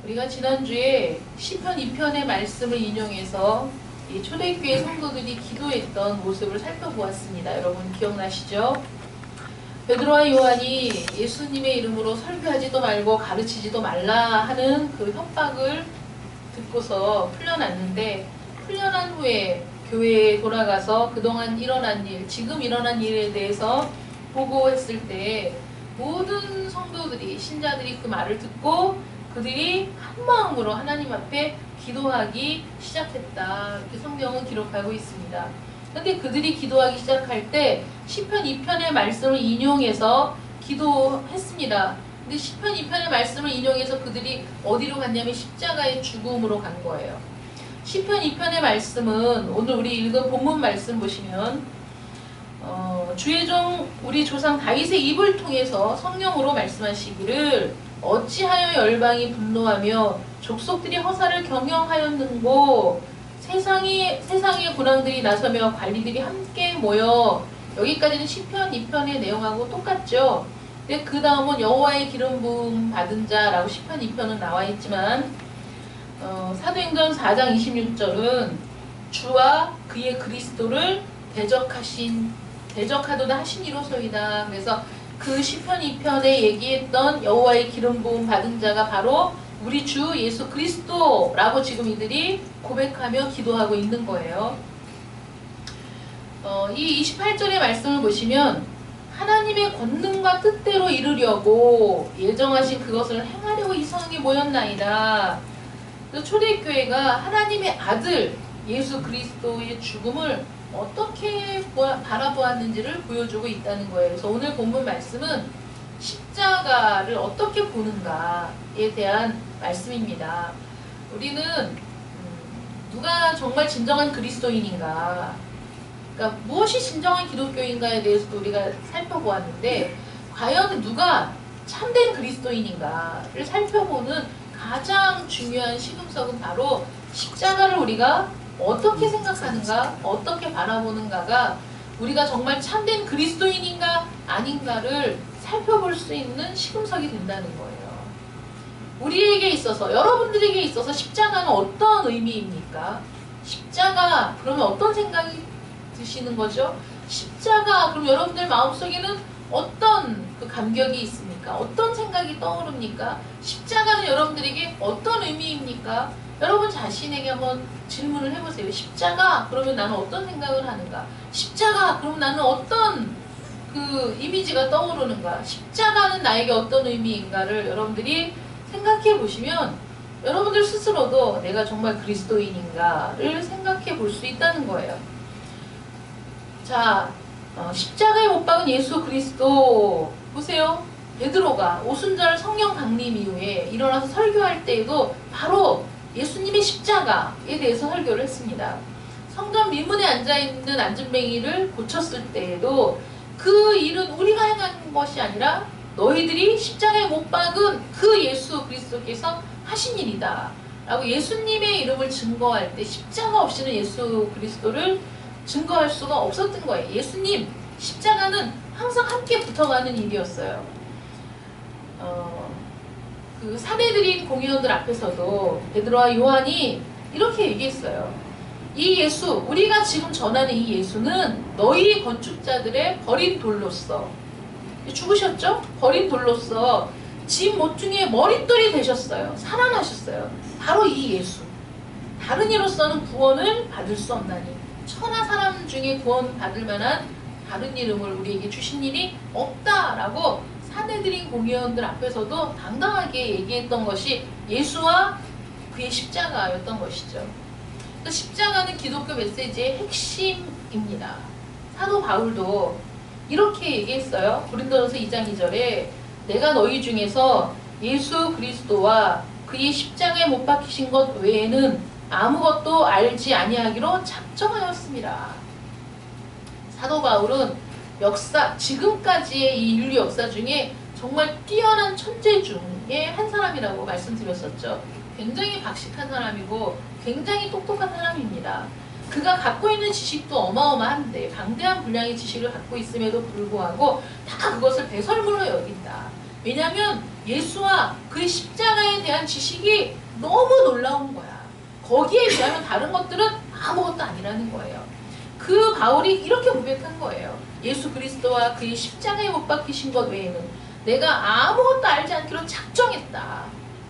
우리가 지난주에 시편 2편의 말씀을 인용해서 이 초대교회 성도들이 기도했던 모습을 살펴보았습니다. 여러분 기억나시죠? 베드로와 요한이 예수님의 이름으로 설교하지도 말고 가르치지도 말라 하는 그 협박을 듣고서 풀려났는데, 풀려난 후에 교회에 돌아가서 그동안 일어난 일, 지금 일어난 일에 대해서 보고했을 때 모든 성도들이, 신자들이 그 말을 듣고 그들이 한마음으로 하나님 앞에 기도하기 시작했다. 이렇게 성경은 기록하고 있습니다. 그런데 그들이 기도하기 시작할 때 시편 2편의 말씀을 인용해서 기도했습니다. 근데 시편 2편의 말씀을 인용해서 그들이 어디로 갔냐면 십자가의 죽음으로 간 거예요. 시편 2편의 말씀은 오늘 우리 읽은 본문 말씀 보시면 주의 종 우리 조상 다윗의 입을 통해서 성령으로 말씀하시기를 어찌하여 열방이 분노하며 족속들이 허사를 경영하였는고 세상의 군왕들이 나서며 관리들이 함께 모여. 여기까지는 시편 2편의 내용하고 똑같죠. 근데 그 다음은 여호와의 기름 부음 받은 자라고 시편 2편은 나와 있지만 사도행전 4장 26절은 주와 그의 그리스도를 대적하도다 하시니로소이다. 그래서 그 시편 2편에 얘기했던 여호와의 기름 부음 받은 자가 바로 우리 주 예수 그리스도라고 지금 이들이 고백하며 기도하고 있는 거예요. 이 28절의 말씀을 보시면 하나님의 권능과 뜻대로 이루려고 예정하신 그것을 행하려고 이성이 모였나이다. 초대교회가 하나님의 아들 예수 그리스도의 죽음을 어떻게 바라보았는지를 보여주고 있다는 거예요. 그래서 오늘 본문 말씀은 십자가를 어떻게 보는가에 대한 말씀입니다. 우리는 누가 정말 진정한 그리스도인인가, 그러니까 무엇이 진정한 기독교인가에 대해서도 우리가 살펴보았는데, 과연 누가 참된 그리스도인인가를 살펴보는 가장 중요한 시금석은 바로 십자가를 우리가 어떻게 생각하는가, 어떻게 바라보는가가 우리가 정말 참된 그리스도인인가 아닌가를 살펴볼 수 있는 시금석이 된다는 거예요. 우리에게 있어서, 여러분들에게 있어서 십자가는 어떤 의미입니까? 십자가 그러면 어떤 생각이 드시는 거죠? 십자가 그럼 여러분들 마음속에는 어떤 그 감격이 있습니까? 어떤 생각이 떠오릅니까? 십자가는 여러분들에게 어떤 의미입니까? 여러분 자신에게 한번 질문을 해보세요. 십자가 그러면 나는 어떤 생각을 하는가? 십자가 그러면 나는 어떤 그 이미지가 떠오르는가? 십자가는 나에게 어떤 의미인가를 여러분들이 생각해 보시면 여러분들 스스로도 내가 정말 그리스도인인가를 생각해 볼 수 있다는 거예요. 자, 십자가에 못 박은 예수 그리스도 보세요. 베드로가 오순절 성령 강림 이후에 일어나서 설교할 때에도 바로 예수님의 십자가에 대해서 설교를 했습니다. 성전 미문에 앉아있는 안진뱅이를 고쳤을 때에도 그 일은 우리가 행한 것이 아니라 너희들이 십자가에 못 박은 그 예수 그리스도께서 하신 일이다 라고 예수님의 이름을 증거할 때 십자가 없이는 예수 그리스도를 증거할 수가 없었던 거예요. 예수님 십자가는 항상 함께 붙어가는 일이었어요. 그 사내들인 공의원들 앞에서도 베드로와 요한이 이렇게 얘기했어요. 이 예수, 우리가 지금 전하는 이 예수는 너희 건축자들의 버린 돌로서 죽으셨죠? 버린 돌로서 집 모퉁이의 머릿돌이 되셨어요. 살아나셨어요. 바로 이 예수. 다른 이로서는 구원을 받을 수 없나니 천하 사람 중에 구원 받을 만한 다른 이름을 우리에게 주신 일이 없다라고 사내들인 공의원들 앞에서도 당당하게 얘기했던 것이 예수와 그의 십자가였던 것이죠. 십자가는 기독교 메시지의 핵심입니다. 사도 바울도 이렇게 얘기했어요. 고린도전서 2장 2절에 내가 너희 중에서 예수 그리스도와 그의 십자가에 못 박히신 것 외에는 아무것도 알지 아니하기로 작정하였습니다. 사도 바울은 지금까지의 이 인류 역사 중에 정말 뛰어난 천재 중에 한 사람이라고 말씀드렸었죠. 굉장히 박식한 사람이고 굉장히 똑똑한 사람입니다. 그가 갖고 있는 지식도 어마어마한데 방대한 분량의 지식을 갖고 있음에도 불구하고 다 그것을 배설물로 여긴다. 왜냐하면 예수와 그의 십자가에 대한 지식이 너무 놀라운 거야. 거기에 비하면 다른 것들은 아무것도 아니라는 거예요. 그 바울이 이렇게 고백한 거예요. 예수 그리스도와 그의 십자가에 못 박히신 것 외에는 내가 아무것도 알지 않기로 작정했다.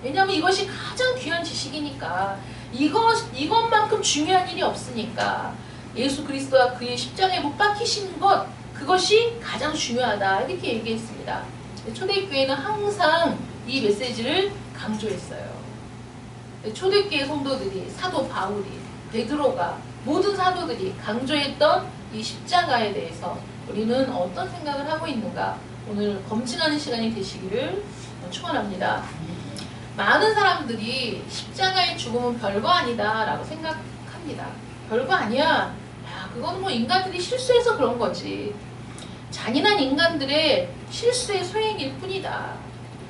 왜냐하면 이것이 가장 귀한 지식이니까, 이것만큼 중요한 일이 없으니까 예수 그리스도와 그의 십자가에 못 박히신 것, 그것이 가장 중요하다, 이렇게 얘기했습니다. 초대교회는 항상 이 메시지를 강조했어요. 초대교회 성도들이, 사도 바울이, 베드로가, 모든 사도들이 강조했던 이 십자가에 대해서 우리는 어떤 생각을 하고 있는가, 오늘 검증하는 시간이 되시기를 축원합니다. 많은 사람들이 십자가의 죽음은 별거 아니다 라고 생각합니다. 별거 아니야. 야, 그건 뭐 인간들이 실수해서 그런 거지. 잔인한 인간들의 실수의 소행일 뿐이다.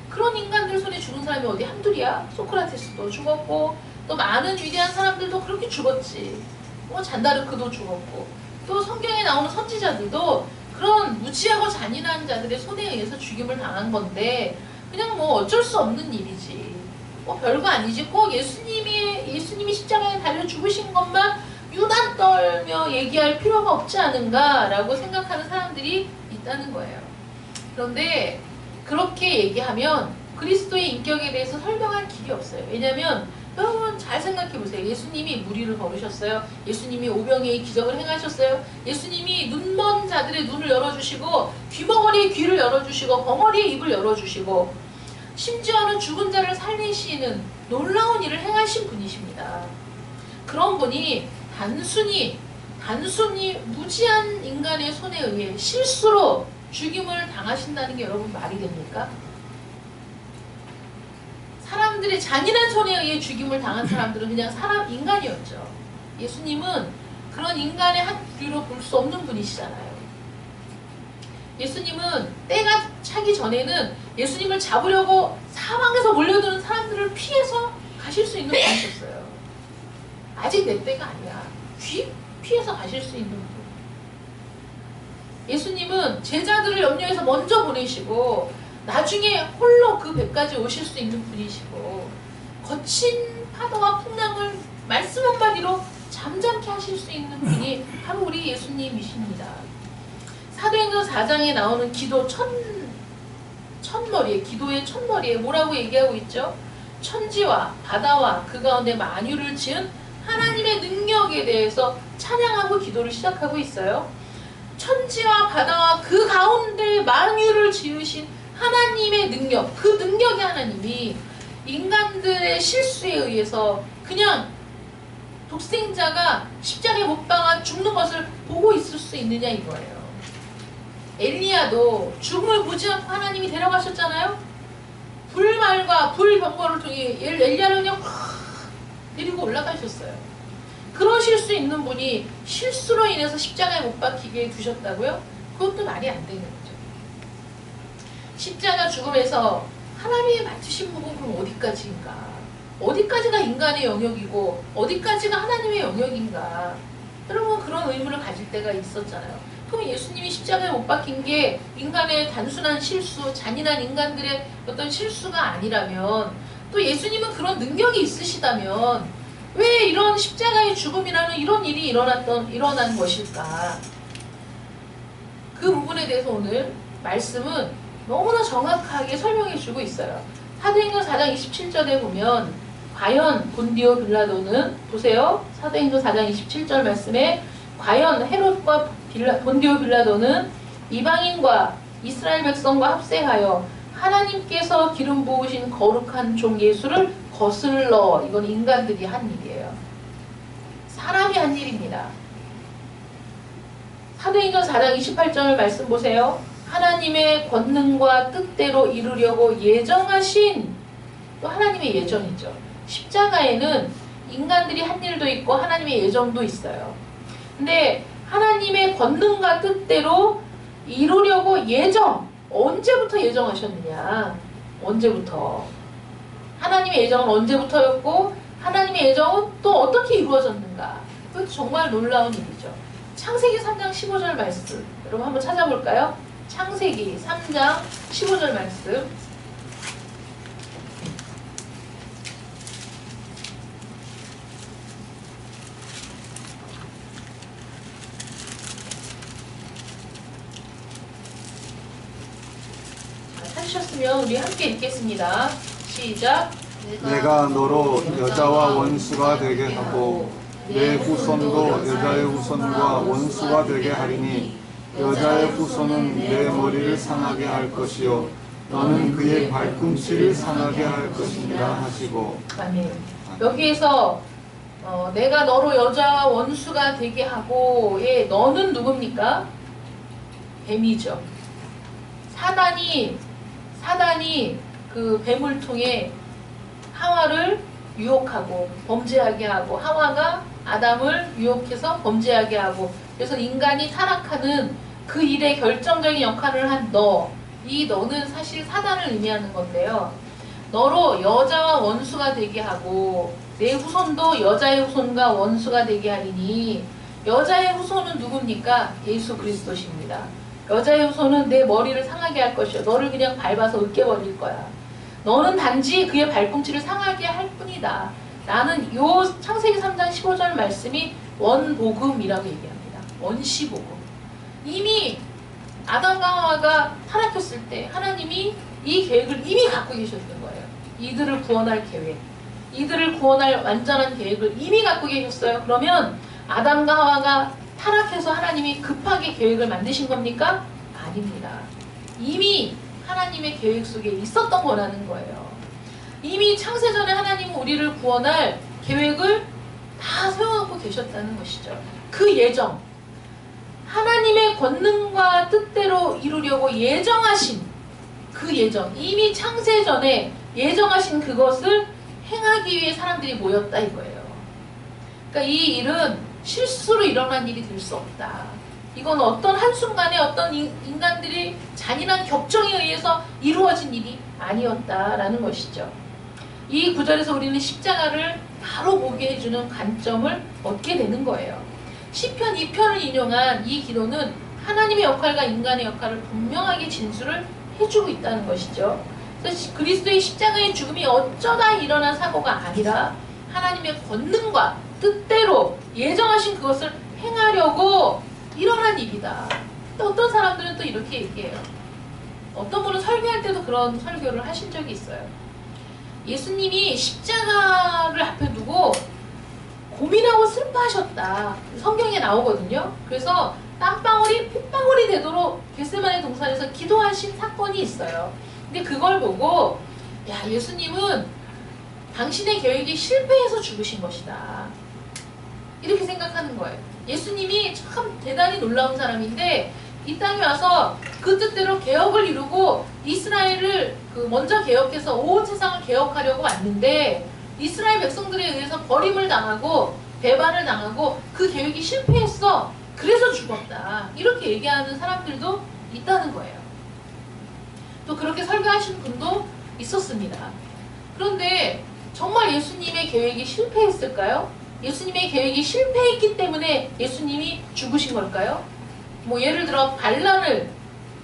그런 인간들 손에 죽은 사람이 어디 한둘이야? 소크라테스도 죽었고, 또 많은 위대한 사람들도 그렇게 죽었지. 뭐 잔다르크도 죽었고, 또 성경에 나오는 선지자들도 그런 무지하고 잔인한 자들의 손에 의해서 죽임을 당한 건데, 그냥 뭐 어쩔 수 없는 일이지. 뭐 별거 아니지. 꼭 예수님이 십자가에 달려 죽으신 것만 유난 떨며 얘기할 필요가 없지 않은가라고 생각하는 사람들이 있다는 거예요. 그런데 그렇게 얘기하면 그리스도의 인격에 대해서 설명할 길이 없어요. 왜냐하면 여러분 잘 생각해 보세요. 예수님이 무리를 걸으셨어요. 예수님이 오병이의 기적을 행하셨어요. 예수님이 눈먼 자들의 눈을 열어주시고, 귀머거리의 귀를 열어주시고, 벙어리의 입을 열어주시고, 심지어는 죽은 자를 살리시는 놀라운 일을 행하신 분이십니다. 그런 분이 단순히 무지한 인간의 손에 의해 실수로 죽임을 당하신다는 게 여러분 말이 됩니까? 사람들의 잔인한 손에 의해 죽임을 당한 사람들은 그냥 인간이었죠. 예수님은 그런 인간의 한 부류로 볼 수 없는 분이시잖아요. 예수님은 때가 차기 전에는 예수님을 잡으려고 사방에서 몰려드는 사람들을 피해서 가실 수 있는 분이셨어요. 아직 내 때가 아니야. 피해서 가실 수 있는 분. 예수님은 제자들을 염려해서 먼저 보내시고, 나중에 홀로 그 배까지 오실 수 있는 분이시고, 거친 파도와 풍랑을 말씀 한마디로 잠잠케 하실 수 있는 분이 바로 우리 예수님이십니다. 사도행전 4장에 나오는 기도 기도의 첫머리에 뭐라고 얘기하고 있죠? 천지와 바다와 그 가운데 만유를 지은 하나님의 능력에 대해서 찬양하고 기도를 시작하고 있어요. 천지와 바다와 그 가운데 만유를 지으신 하나님의 능력, 그 능력의 하나님이 인간들의 실수에 의해서 그냥 독생자가 십자가에 못 박아 죽는 것을 보고 있을 수 있느냐 이거예요. 엘리야도 죽음을 보지 않고 하나님이 데려가셨잖아요. 불말과 불병거를 통해 엘리야를 그냥 데리고 올라가셨어요. 그러실 수 있는 분이 실수로 인해서 십자가에 못 박히게 두셨다고요? 그것도 말이 안 되는 거죠. 십자가 죽음에서 하나님이 맡으신 부분 그럼 어디까지인가? 어디까지가 인간의 영역이고 어디까지가 하나님의 영역인가? 여러분 그런 의문을 가질 때가 있었잖아요. 그럼 예수님이 십자가에 못 박힌 게 인간의 단순한 실수, 잔인한 인간들의 어떤 실수가 아니라면, 또 예수님은 그런 능력이 있으시다면 왜 이런 십자가의 죽음이라는 이런 일이 일어난 것일까? 그 부분에 대해서 오늘 말씀은 너무나 정확하게 설명해 주고 있어요. 사도행전 4장 27절에 보면 과연 본디오 빌라도는, 보세요. 사도행전 4장 27절 말씀에 과연 헤롯과 본디오 빌라도는 이방인과 이스라엘 백성과 합세하여 하나님께서 기름 부으신 거룩한 종 예수를 거슬러, 이건 인간들이 한 일이에요. 사람이 한 일입니다. 사도행전 4장 28절 말씀 보세요. 하나님의 권능과 뜻대로 이루려고 예정하신, 또 하나님의 예정이죠. 십자가에는 인간들이 한 일도 있고 하나님의 예정도 있어요. 근데 하나님의 권능과 뜻대로 이루려고 언제부터 예정하셨느냐? 언제부터? 하나님의 예정은 언제부터였고 하나님의 예정은 또 어떻게 이루어졌는가? 그것도 정말 놀라운 일이죠. 창세기 3장 15절 말씀 여러분 한번 찾아볼까요? 창세기 3장 15절 말씀 있으면 우리 함께 읽겠습니다. 시작. 내가 너로 여자와 원수가 되게 하고 내 후손도 여자의 후손과 원수가 되게 하리니 여자의 후손은 내 머리를 상하게 할 것이요 너는 그의 발꿈치를 상하게 할 것이니라 하시고. 아멘. 여기에서 내가 너로 여자와 원수가 되게 하고 예, 너는 누굽니까? 뱀이죠. 사단이 그 뱀을 통해 하와를 유혹하고 범죄하게 하고 하와가 아담을 유혹해서 범죄하게 하고 그래서 인간이 타락하는 그 일의 결정적인 역할을 한 너, 이 너는 사실 사단을 의미하는 건데요. 너로 여자와 원수가 되게 하고 내 후손도 여자의 후손과 원수가 되게 하리니 여자의 후손은 누굽니까? 예수 그리스도십니다. 여자의 후손은 내 머리를 상하게 할 것이요 너를 그냥 밟아서 으깨버릴 거야. 너는 단지 그의 발꿈치를 상하게 할 뿐이다. 나는 요 창세기 3장 15절 말씀이 원복음이라고 얘기합니다. 원시복음. 이미 아담과 하와가 타락했을 때 하나님이 이 계획을 이미 갖고 계셨던 거예요. 이들을 구원할 계획, 이들을 구원할 완전한 계획을 이미 갖고 계셨어요. 그러면 아담과 하와가 타락해서 하나님이 급하게 계획을 만드신 겁니까? 아닙니다. 이미 하나님의 계획 속에 있었던 거라는 거예요. 이미 창세전에 하나님은 우리를 구원할 계획을 다 세워놓고 계셨다는 것이죠. 그 예정, 하나님의 권능과 뜻대로 이루려고 예정하신 그 예정, 이미 창세전에 예정하신 그것을 행하기 위해 사람들이 모였다 이거예요. 그러니까 이 일은 실수로 일어난 일이 될 수 없다. 이건 어떤 한순간에 어떤 인간들이 잔인한 격정에 의해서 이루어진 일이 아니었다라는 것이죠. 이 구절에서 우리는 십자가를 바로 보게 해주는 관점을 얻게 되는 거예요. 시편 2편을 인용한 이 기도는 하나님의 역할과 인간의 역할을 분명하게 진술을 해주고 있다는 것이죠. 그래서 그리스도의 십자가의 죽음이 어쩌다 일어난 사고가 아니라 하나님의 권능과 뜻대로 예정하신 그것을 행하려고 일어난 일이다. 또 어떤 사람들은 또 이렇게 얘기해요. 어떤 분은 설교할 때도 그런 설교를 하신 적이 있어요. 예수님이 십자가를 앞에 두고 고민하고 슬퍼하셨다. 성경에 나오거든요. 그래서 땀방울이 핏방울이 되도록 겟세마네 동산에서 기도하신 사건이 있어요. 근데 그걸 보고 야, 예수님은 당신의 계획이 실패해서 죽으신 것이다. 이렇게 생각하는 거예요. 예수님이 참 대단히 놀라운 사람인데 이 땅에 와서 그 뜻대로 개혁을 이루고 이스라엘을 먼저 개혁해서 온 세상을 개혁하려고 왔는데 이스라엘 백성들에 의해서 버림을 당하고 배반을 당하고 그 계획이 실패했어. 그래서 죽었다. 이렇게 얘기하는 사람들도 있다는 거예요. 또 그렇게 설교하신 분도 있었습니다. 그런데 정말 예수님의 계획이 실패했을까요? 예수님의 계획이 실패했기 때문에 예수님이 죽으신 걸까요? 뭐 예를 들어 반란을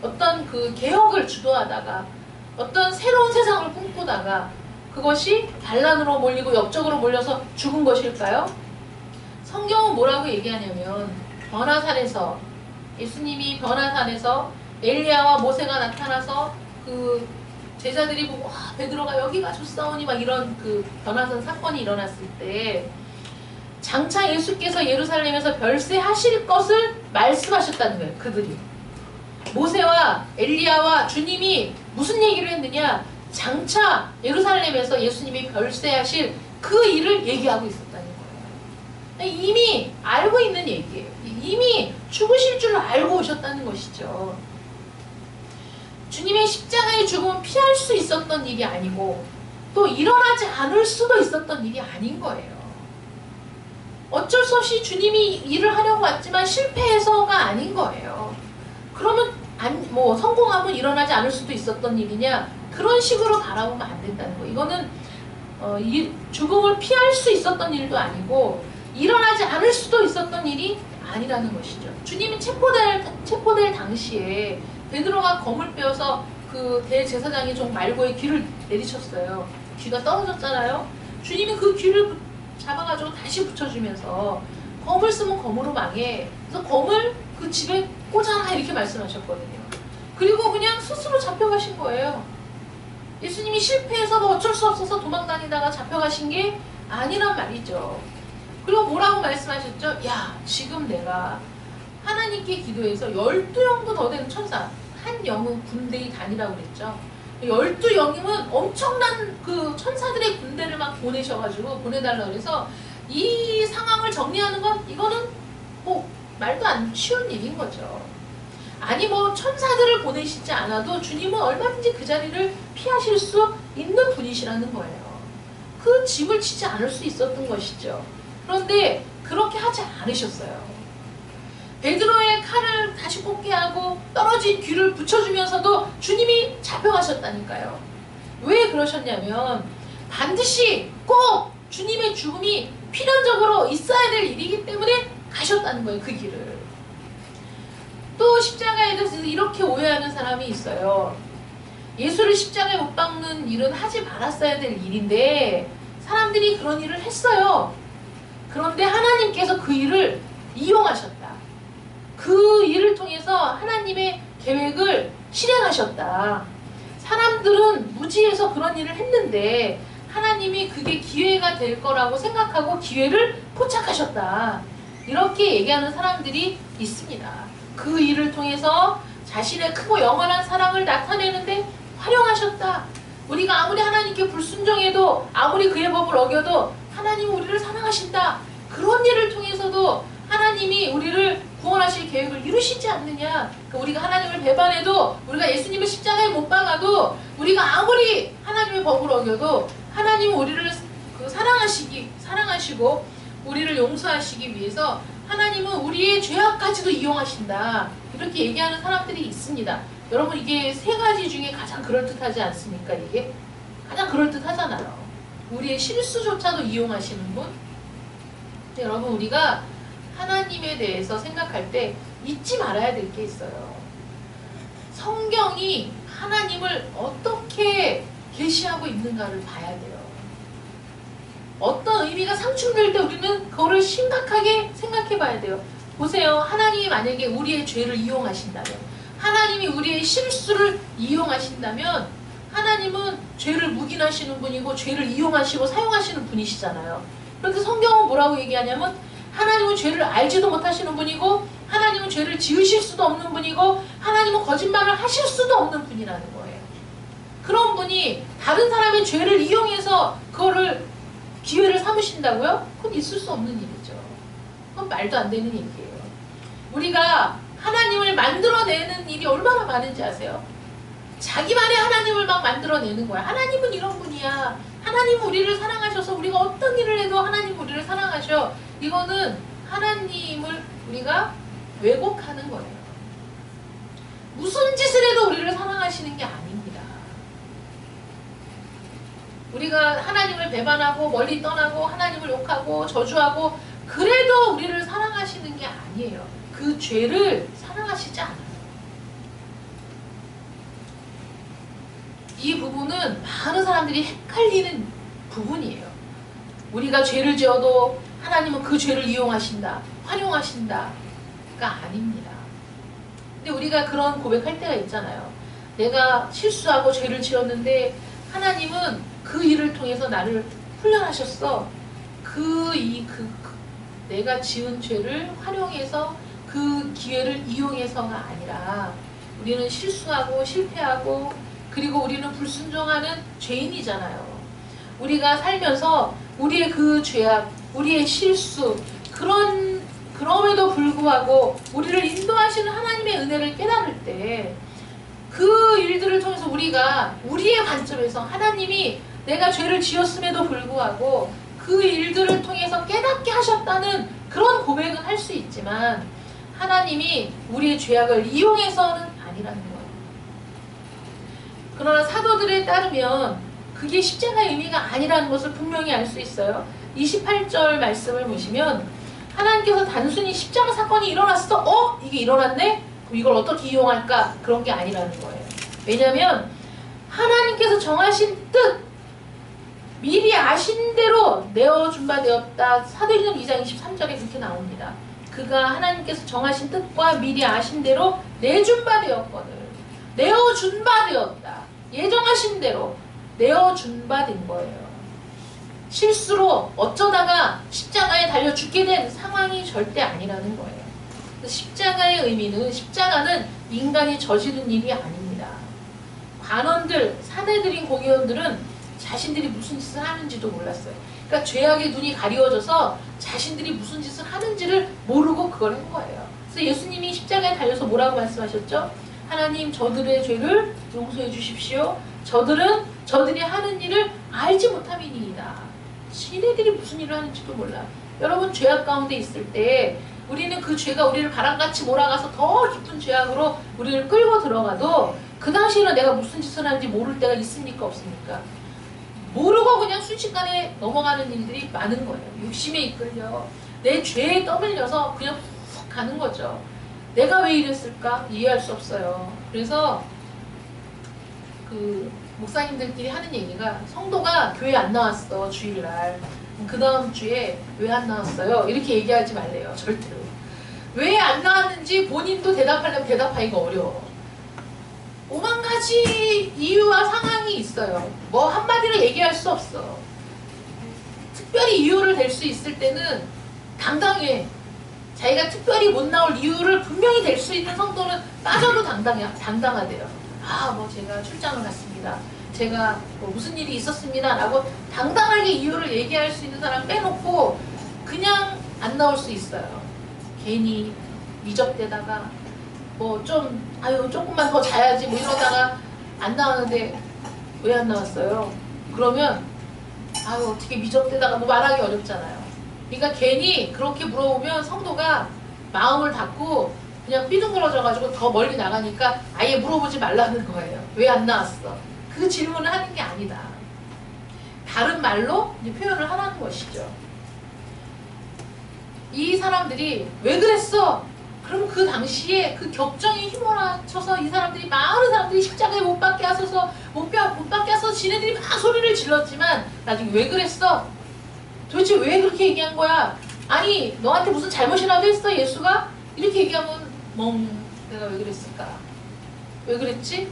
어떤 그 개혁을 주도하다가 어떤 새로운 세상을 꿈꾸다가 그것이 반란으로 몰리고 역적으로 몰려서 죽은 것일까요? 성경은 뭐라고 얘기하냐면 변화산에서 예수님이 변화산에서 엘리야와 모세가 나타나서 그 제자들이 보고 와, 베드로가 여기가 좋사오니 막 이런 그 변화산 사건이 일어났을 때 장차 예수께서 예루살렘에서 별세하실 것을 말씀하셨다는 거예요. 그들이 모세와 엘리야와 주님이 무슨 얘기를 했느냐, 장차 예루살렘에서 예수님이 별세하실 그 일을 얘기하고 있었다는 거예요. 이미 알고 있는 얘기예요. 이미 죽으실 줄 알고 오셨다는 것이죠. 주님의 십자가의 죽음은 피할 수 있었던 일이 아니고 또 일어나지 않을 수도 있었던 일이 아닌 거예요. 어쩔 수 없이 주님이 일을 하려고 왔지만 실패해서가 아닌 거예요. 그러면 뭐 성공하면 일어나지 않을 수도 있었던 일이냐, 그런 식으로 바라보면 안 된다는 거예요. 이거는 이 죽음을 피할 수 있었던 일도 아니고 일어나지 않을 수도 있었던 일이 아니라는 것이죠. 주님이 체포될 당시에 베드로가 검을 빼어서 그 대제사장이 좀 말고의 귀를 내리쳤어요. 귀가 떨어졌잖아요. 주님이 그 귀를 잡아가지고 다시 붙여주면서 검을 쓰면 검으로 망해. 그래서 검을 그 집에 꽂아라 이렇게 말씀하셨거든요. 그리고 그냥 스스로 잡혀가신 거예요. 예수님이 실패해서 뭐 어쩔 수 없어서 도망다니다가 잡혀가신 게 아니란 말이죠. 그리고 뭐라고 말씀하셨죠? 야, 지금 내가 하나님께 기도해서 12영도 더 되는 천사, 한 영은 군대의 단이라고 그랬죠. 12영이면 엄청난 그 천사들의 군대를 막 보내셔가지고 보내달라고 그래서 이 상황을 정리하는 건 이거는 뭐 말도 안 쉬운 일인 거죠. 아니 뭐 천사들을 보내시지 않아도 주님은 얼마든지 그 자리를 피하실 수 있는 분이시라는 거예요. 그 짐을 지지 않을 수 있었던 것이죠. 그런데 그렇게 하지 않으셨어요. 베드로의 칼을 다시 꽂게 하고 떨어진 귀를 붙여주면서도 주님이 잡혀가셨다니까요. 왜 그러셨냐면 반드시 꼭 주님의 죽음이 필연적으로 있어야 될 일이기 때문에 가셨다는 거예요. 그 길을. 또 십자가에 대해서 이렇게 오해하는 사람이 있어요. 예수를 십자가에 못 박는 일은 하지 말았어야 될 일인데 사람들이 그런 일을 했어요. 그런데 하나님께서 그 일을 이용하셨다. 그 일을 통해서 하나님의 계획을 실행하셨다. 사람들은 무지해서 그런 일을 했는데 하나님이 그게 기회가 될 거라고 생각하고 기회를 포착하셨다. 이렇게 얘기하는 사람들이 있습니다. 그 일을 통해서 자신의 크고 영원한 사랑을 나타내는데 활용하셨다. 우리가 아무리 하나님께 불순종해도 아무리 그의 법을 어겨도 하나님은 우리를 사랑하신다. 그런 일을 통해서도 하나님이 우리를 구원하실 계획을 이루시지 않느냐. 그러니까 우리가 하나님을 배반해도 우리가 예수님을 십자가에 못 박아도 우리가 아무리 하나님의 법을 어겨도 하나님은 우리를 사랑하시고 우리를 용서하시기 위해서 하나님은 우리의 죄악까지도 이용하신다. 이렇게 얘기하는 사람들이 있습니다. 여러분 이게 세 가지 중에 가장 그럴듯하지 않습니까? 이게 가장 그럴듯하잖아요. 우리의 실수조차도 이용하시는 분. 근데 여러분 우리가 하나님에 대해서 생각할 때 잊지 말아야 될 게 있어요. 성경이 하나님을 어떻게 계시하고 있는가를 봐야 돼요. 어떤 의미가 상충될 때 우리는 그거를 심각하게 생각해 봐야 돼요. 보세요. 하나님이 만약에 우리의 죄를 이용하신다면, 하나님이 우리의 실수를 이용하신다면 하나님은 죄를 묵인하시는 분이고 죄를 이용하시고 사용하시는 분이시잖아요. 그런데 성경은 뭐라고 얘기하냐면 하나님은 죄를 알지도 못하시는 분이고 하나님은 죄를 지으실 수도 없는 분이고 하나님은 거짓말을 하실 수도 없는 분이라는 거예요. 그런 분이 다른 사람의 죄를 이용해서 그거를 기회를 삼으신다고요? 그건 있을 수 없는 일이죠. 그건 말도 안 되는 얘기예요. 우리가 하나님을 만들어내는 일이 얼마나 많은지 아세요? 자기만의 하나님을 막 만들어내는 거야. 하나님은 이런 분이야. 하나님은 우리를 사랑하셔서 우리가 어떤 일을 해도 하나님 우리를 사랑하셔. 이거는 하나님을 우리가 왜곡하는 거예요. 무슨 짓을 해도 우리를 사랑하시는 게 아닙니다. 우리가 하나님을 배반하고 멀리 떠나고 하나님을 욕하고 저주하고 그래도 우리를 사랑하시는 게 아니에요. 그 죄를 사랑하시지 않아요. 이 부분은 많은 사람들이 헷갈리는 부분이에요. 우리가 죄를 지어도 하나님은 그 죄를 이용하신다, 활용하신다가 아닙니다. 근데 우리가 그런 고백할 때가 있잖아요. 내가 실수하고 죄를 지었는데 하나님은 그 일을 통해서 나를 훈련하셨어. 내가 지은 죄를 활용해서 그 기회를 이용해서가 아니라 우리는 실수하고 실패하고 그리고 우리는 불순종하는 죄인이잖아요. 우리가 살면서 우리의 그 죄악, 우리의 실수, 그럼에도 불구하고 우리를 인도하시는 하나님의 은혜를 깨달을 때 그 일들을 통해서 우리가 우리의 관점에서 하나님이 내가 죄를 지었음에도 불구하고 그 일들을 통해서 깨닫게 하셨다는 그런 고백은 할 수 있지만 하나님이 우리의 죄악을 이용해서는 아니라는 거예요. 그러나 사도들에 따르면 그게 십자가의 의미가 아니라는 것을 분명히 알 수 있어요. 28절 말씀을 보시면 하나님께서 단순히 십자가 사건이 일어났어? 이게 일어났네? 그럼 이걸 어떻게 이용할까? 그런 게 아니라는 거예요. 왜냐하면 하나님께서 정하신 뜻, 미리 아신 대로 내어준 바 되었다. 사도행전 2장 23절에 그렇게 나옵니다. 그가 하나님께서 정하신 뜻과 미리 아신 대로 내준 바 되었거늘. 내어준 바 되었다. 예정하신 대로 내어준 바 된 거예요. 실수로 어쩌다가 십자가에 달려 죽게 된 상황이 절대 아니라는 거예요. 십자가의 의미는, 십자가는 인간이 저지른 일이 아닙니다. 관원들, 사내들인 공의원들은 자신들이 무슨 짓을 하는지도 몰랐어요. 그러니까 죄악의 눈이 가리워져서 자신들이 무슨 짓을 하는지를 모르고 그걸 한 거예요. 그래서 예수님이 십자가에 달려서 뭐라고 말씀하셨죠? 하나님, 저들의 죄를 용서해 주십시오. 저들이 하는 일을 알지 못함이니이다. 지네들이 무슨 일을 하는지도 몰라. 여러분, 죄악 가운데 있을 때 우리는 그 죄가 우리를 바람같이 몰아가서 더 깊은 죄악으로 우리를 끌고 들어가도 그 당시에는 내가 무슨 짓을 하는지 모를 때가 있습니까, 없습니까? 모르고 그냥 순식간에 넘어가는 일들이 많은 거예요. 욕심에 이끌려 내 죄에 떠밀려서 그냥 훅 가는 거죠. 내가 왜 이랬을까? 이해할 수 없어요. 그래서 그 목사님들끼리 하는 얘기가, 성도가 교회 안 나왔어, 주일날. 그 다음 주에 왜 안 나왔어요? 이렇게 얘기하지 말래요. 절대로. 왜 안 나왔는지 본인도 대답하려면 대답하기가 어려워. 오만 가지 이유와 상황이 있어요. 뭐 한마디로 얘기할 수 없어. 특별히 이유를 댈 수 있을 때는 당당해. 자기가 특별히 못 나올 이유를 분명히 댈 수 있는 성도는 빠져도 당당하대요. 뭐 제가 출장을 갔습니다. 제가 뭐 무슨 일이 있었습니다. 라고 당당하게 이유를 얘기할 수 있는 사람 빼놓고 그냥 안 나올 수 있어요. 괜히 미적대다가 뭐 조금만 더 자야지 뭐 이러다가 안 나왔는데 왜 안 나왔어요? 그러면 어떻게 미적대다가 뭐 말하기 어렵잖아요. 그러니까 괜히 그렇게 물어보면 성도가 마음을 닫고 그냥 삐둥그러져가지고 더 멀리 나가니까 아예 물어보지 말라는 거예요. 왜 안 나왔어? 그 질문을 하는 게 아니다. 다른 말로 이제 표현을 하라는 것이죠. 이 사람들이 왜 그랬어? 그럼 그 당시에 그 격정이 휘몰아쳐서 이 사람들이, 많은 사람들이 십자가에 못 박게 하소서, 못 박게 하소서 지네들이 막 소리를 질렀지만 나중에 왜 그랬어? 도대체 왜 그렇게 얘기한 거야? 아니, 너한테 무슨 잘못이라도 했어, 예수가? 이렇게 얘기하면 내가 왜 그랬을까? 왜 그랬지?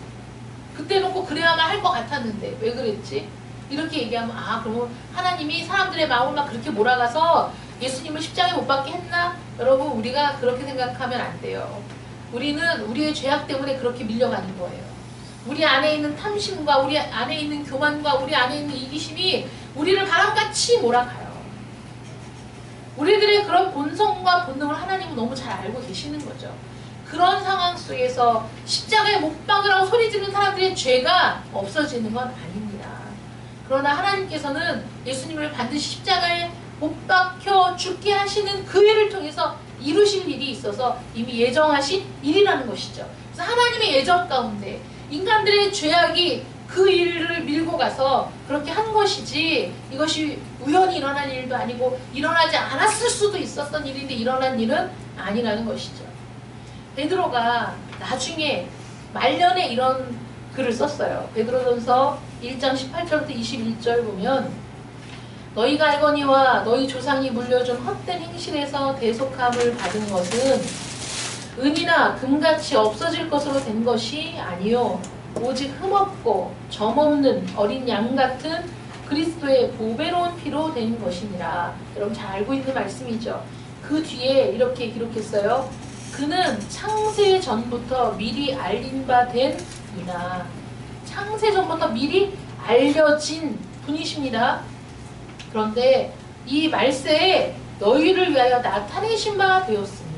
그때 놓고 그래야만 할 것 같았는데 왜 그랬지? 이렇게 얘기하면 그러면 하나님이 사람들의 마음을 막 그렇게 몰아가서 예수님을 십자가에 못 박게 했나? 여러분, 우리가 그렇게 생각하면 안 돼요. 우리는 우리의 죄악 때문에 그렇게 밀려가는 거예요. 우리 안에 있는 탐심과 우리 안에 있는 교만과 우리 안에 있는 이기심이 우리를 바람같이 몰아가요. 우리들의 그런 본성과 본능을 하나님은 너무 잘 알고 계시는 거죠. 그런 상황 속에서 십자가에 못 박으라고 소리 지르는 사람들의 죄가 없어지는 건 아닙니다. 그러나 하나님께서는 예수님을 반드시 십자가에 못 박혀 죽게 하시는 그 일을 통해서 이루실 일이 있어서 이미 예정하신 일이라는 것이죠. 그래서 하나님의 예정 가운데 인간들의 죄악이 그 일을 밀고 가서 그렇게 한 것이지, 이것이 우연히 일어난 일도 아니고 일어나지 않았을 수도 있었던 일인데 일어난 일은 아니라는 것이죠. 베드로가 나중에 말년에 이런 글을 썼어요. 베드로전서 1장 18절부터 21절 보면, 너희가 알거니와 너희 조상이 물려준 헛된 행실에서 대속함을 받은 것은 은이나 금같이 없어질 것으로 된 것이 아니요 오직 흠없고 점없는 어린 양 같은 그리스도의 보배로운 피로 된 것이니라. 여러분 잘 알고 있는 말씀이죠. 그 뒤에 이렇게 기록했어요. 그는 창세 전부터 미리 알린 바 된 이나. 창세 전부터 미리 알려진 분이십니다. 그런데 이 말세에 너희를 위하여 나타내신 바 되었으니,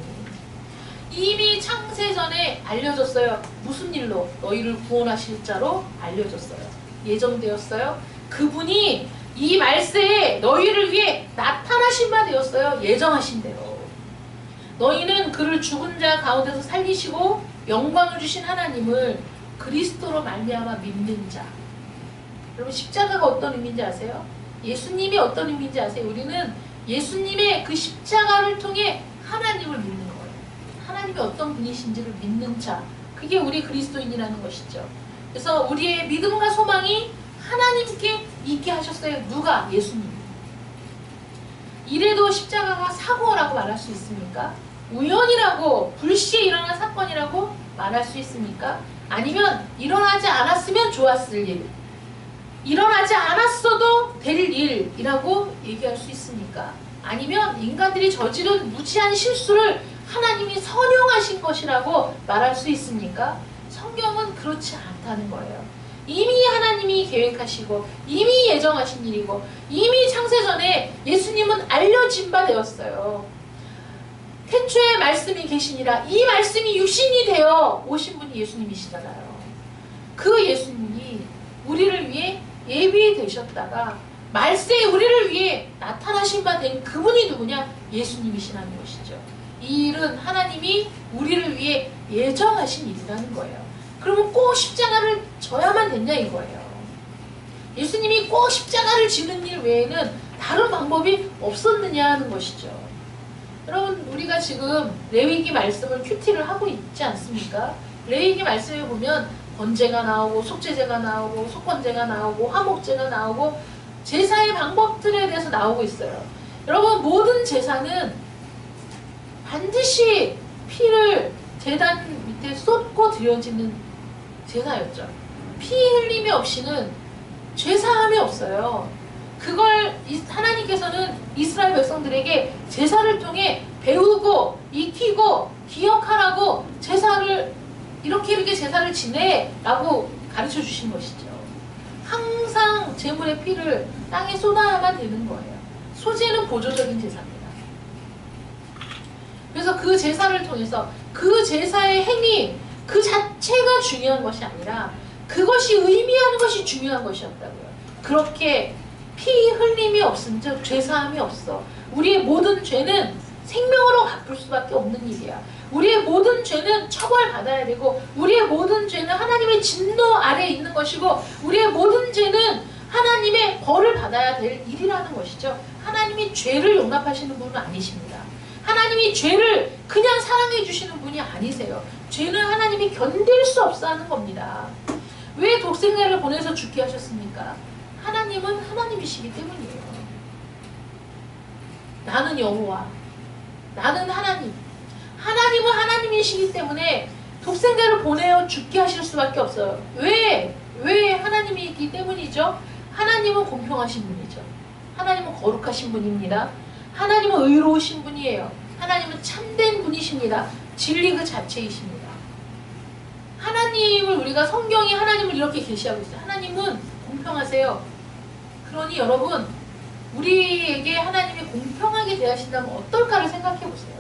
이미 창세 전에 알려졌어요. 무슨 일로? 너희를 구원하실 자로 알려졌어요. 예정되었어요. 그분이 이 말세에 너희를 위해 나타나신 바 되었어요. 예정하신 대로. 너희는 그를 죽은 자 가운데서 살리시고 영광을 주신 하나님을 그리스도로 말미암아 믿는 자. 여러분, 십자가가 어떤 의미인지 아세요? 예수님이 어떤 의미인지 아세요? 우리는 예수님의 그 십자가를 통해 하나님을 믿는 거예요. 하나님이 어떤 분이신지를 믿는 자. 그게 우리 그리스도인이라는 것이죠. 그래서 우리의 믿음과 소망이 하나님께 있게 하셨어요. 누가? 예수님. 이래도 십자가가 사고라고 말할 수 있습니까? 우연이라고, 불시에 일어난 사건이라고 말할 수 있습니까? 아니면 일어나지 않았으면 좋았을 일. 일어나지 않았어도 될 일이라고 얘기할 수 있습니까? 아니면 인간들이 저지른 무지한 실수를 하나님이 선용하신 것이라고 말할 수 있습니까? 성경은 그렇지 않다는 거예요. 이미 하나님이 계획하시고 이미 예정하신 일이고 이미 창세전에 예수님은 알려진 바 되었어요. 태초에 말씀이 계시니라. 이 말씀이 육신이 되어 오신 분이 예수님이시잖아요. 그 예수님이 우리를 위해 예비되셨다가 말세에 우리를 위해 나타나신 바 된 그분이 누구냐? 예수님이시라는 것이죠. 이 일은 하나님이 우리를 위해 예정하신 일이라는 거예요. 그러면 꼭 십자가를 져야만 됐냐 이거예요. 예수님이 꼭 십자가를 지는 일 외에는 다른 방법이 없었느냐 하는 것이죠. 여러분, 우리가 지금 레위기 말씀을 큐티를 하고 있지 않습니까? 레위기 말씀에 보면 번제가 나오고 속죄제가 나오고 속건제가 나오고 화목제가 나오고 제사의 방법들에 대해서 나오고 있어요. 여러분, 모든 제사는 반드시 피를 제단 밑에 쏟고 드려지는 제사였죠. 피 흘림이 없이는 죄사함이 없어요. 그걸 하나님께서는 이스라엘 백성들에게 제사를 통해 배우고 익히고 기억하라고 제사를 이렇게 제사를 지내라고 가르쳐 주신 것이죠. 항상 제물의 피를 땅에 쏟아야만 되는 거예요. 소제는 보조적인 제사입니다. 그래서 그 제사를 통해서 그 제사의 행위 그 자체가 중요한 것이 아니라 그것이 의미하는 것이 중요한 것이었다고요. 그렇게 피 흘림이 없은즉 죄사함이 없어. 우리의 모든 죄는 생명으로 갚을 수밖에 없는 일이야. 우리의 모든 죄는 처벌받아야 되고 우리의 모든 죄는 하나님의 진노 아래에 있는 것이고 우리의 모든 죄는 하나님의 벌을 받아야 될 일이라는 것이죠. 하나님이 죄를 용납하시는 분은 아니십니다. 하나님이 죄를 그냥 사랑해 주시는 분이 아니세요. 죄는 하나님이 견딜 수 없어 하는 겁니다. 왜 독생자를 보내서 죽게 하셨습니까? 하나님은 하나님이시기 때문이에요. 나는 여호와, 나는 하나님. 하나님은 하나님이시기 때문에 독생자를 보내어 죽게 하실 수밖에 없어요. 왜 하나님이기 때문이죠? 하나님은 공평하신 분이죠. 하나님은 거룩하신 분입니다. 하나님은 의로우신 분이에요. 하나님은 참된 분이십니다. 진리 그 자체이십니다. 하나님을 우리가 성경이 하나님을 이렇게 계시하고 있어요. 하나님은 공평하세요. 그러니 여러분, 우리에게 하나님이 공평하게 대하신다면 어떨까를 생각해 보세요.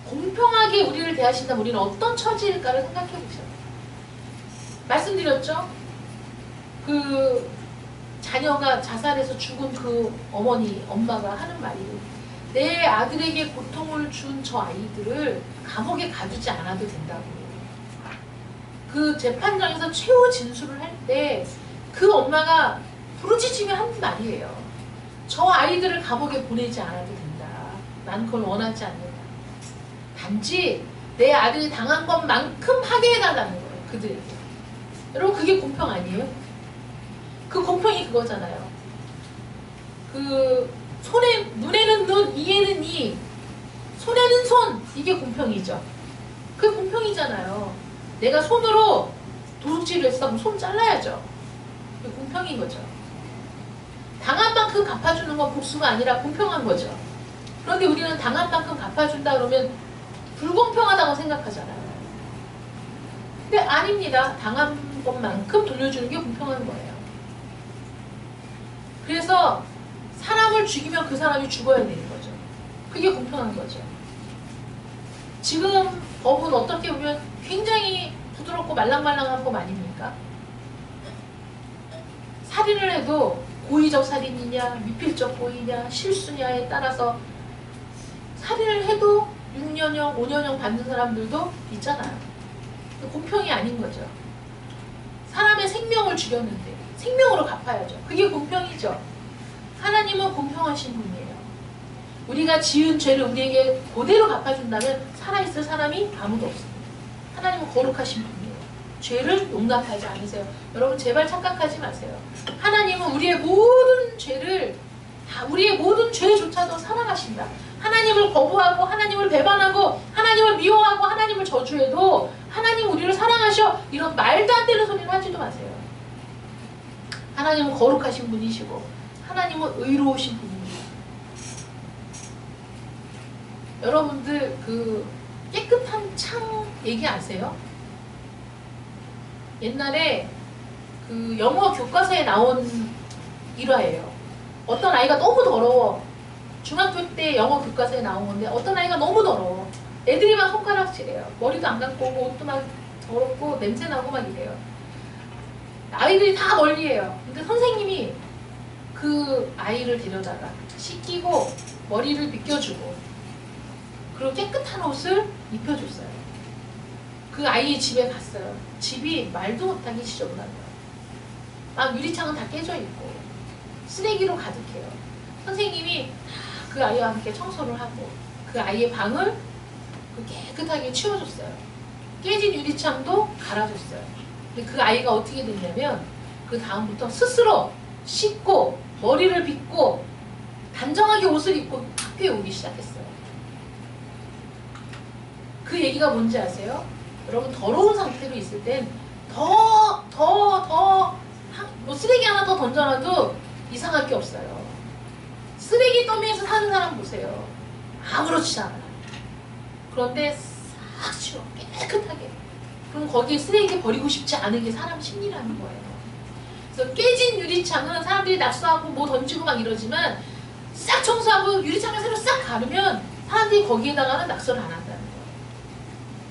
공평하게 우리를 대하신다면 우리는 어떤 처지일까를 생각해 보세요. 말씀드렸죠? 그 자녀가 자살해서 죽은 그 엄마가 하는 말이 내 아들에게 고통을 준 저 아이들을 감옥에 가두지 않아도 된다고. 그 재판장에서 최후 진술을 할 때 그 엄마가 부르짖으며 한 말이에요. 저 아이들을 감옥에 보내지 않아도 된다. 난 그걸 원하지 않는다. 단지 내 아들이 당한 것만큼 하게 해달라는 거예요. 그들에게. 여러분, 그게 공평 아니에요? 그 공평이 그거잖아요. 그 눈에는 눈, 이에는 이, 손에는 손, 이게 공평이죠. 그게 공평이잖아요. 내가 손으로 도둑질을 했어, 그럼 손 잘라야죠. 그게 공평인 거죠. 당한 만큼 갚아주는 건 복수가 아니라 공평한 거죠. 그런데 우리는 당한 만큼 갚아준다 그러면 불공평하다고 생각하잖아요. 근데 아닙니다. 당한 것만큼 돌려주는 게 공평한 거예요. 그래서 사람을 죽이면 그 사람이 죽어야 되는 거죠. 그게 공평한 거죠. 지금 법은 어떻게 보면 굉장히 부드럽고 말랑말랑한 법 아닙니까? 살인을 해도 고의적 살인이냐, 미필적 고의냐, 실수냐에 따라서 살인을 해도 6년형, 5년형 받는 사람들도 있잖아요. 공평이 아닌 거죠. 사람의 생명을 죽였는데 생명으로 갚아야죠. 그게 공평이죠. 하나님은 공평하신 분이에요. 우리가 지은 죄를 우리에게 그대로 갚아준다면 살아있을 사람이 아무도 없습니다. 하나님은 거룩하신 분이에요. 죄를 용납하지 않으세요. 여러분, 제발 착각하지 마세요. 하나님은 우리의 모든 죄를, 우리의 모든 죄조차도 사랑하신다. 하나님을 거부하고 하나님을 배반하고 하나님을 미워하고 하나님을 저주해도 하나님 우리를 사랑하셔, 이런 말도 안 되는 소리를 하지도 마세요. 하나님은 거룩하신 분이시고 하나님은 의로우신 분입니다. 여러분들 그 깨끗한 창 얘기 아세요? 옛날에 그 영어 교과서에 나온 일화예요. 어떤 아이가 너무 더러워. 중학교 때 영어 교과서에 나온 건데 어떤 아이가 너무 더러워. 애들이 막 손가락질해요. 머리도 안 감고 오고 옷도 막 더럽고 냄새나고 막 이래요. 아이들이 다 멀리해요. 근데 선생님이 그 아이를 데려다가 씻기고 머리를 빗겨주고 그리고 깨끗한 옷을 입혀줬어요. 그 아이의 집에 갔어요. 집이 말도 못하게 지저분하더라고요. 막 유리창은 다 깨져 있고 쓰레기로 가득해요. 선생님이 그 아이와 함께 청소를 하고 그 아이의 방을 깨끗하게 치워줬어요. 깨진 유리창도 갈아줬어요. 근데 그 아이가 어떻게 됐냐면 그 다음부터 스스로 씻고 머리를 빗고 단정하게 옷을 입고 학교에 오기 시작했어요. 그 얘기가 뭔지 아세요? 여러분 더러운 상태로 있을 땐 뭐 쓰레기 하나 더 던져놔도 이상할 게 없어요. 쓰레기 더미에서 사는 사람 보세요. 아무렇지 않아요. 그런데 싹 치워 깨끗하게. 그럼 거기에 쓰레기 버리고 싶지 않은 게 사람 심리라는 거예요. 그래서 깨진 유리창은 사람들이 낙서하고 뭐 던지고 막 이러지만 싹 청소하고 유리창을 새로 싹 가르면 사람들이 거기에다가는 낙서를 안 한다는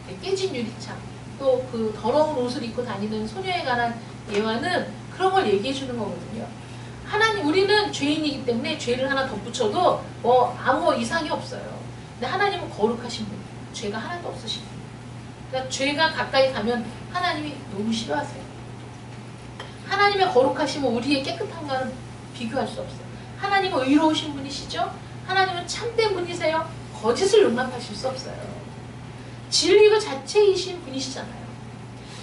거예요. 깨진 유리창, 또 그 더러운 옷을 입고 다니는 소녀에 관한 예화는 그런 걸 얘기해 주는 거거든요. 하나님, 우리는 죄인이기 때문에 죄를 하나 덧붙여도 뭐 아무 이상이 없어요. 근데 하나님은 거룩하신 분, 죄가 하나도 없으신 분. 그러니까 죄가 가까이 가면 하나님이 너무 싫어하세요. 하나님의 거룩하심은 우리의 깨끗함과는 비교할 수 없어요. 하나님은 의로우신 분이시죠? 하나님은 참된 분이세요? 거짓을 용납하실 수 없어요. 진리 그 자체이신 분이시잖아요.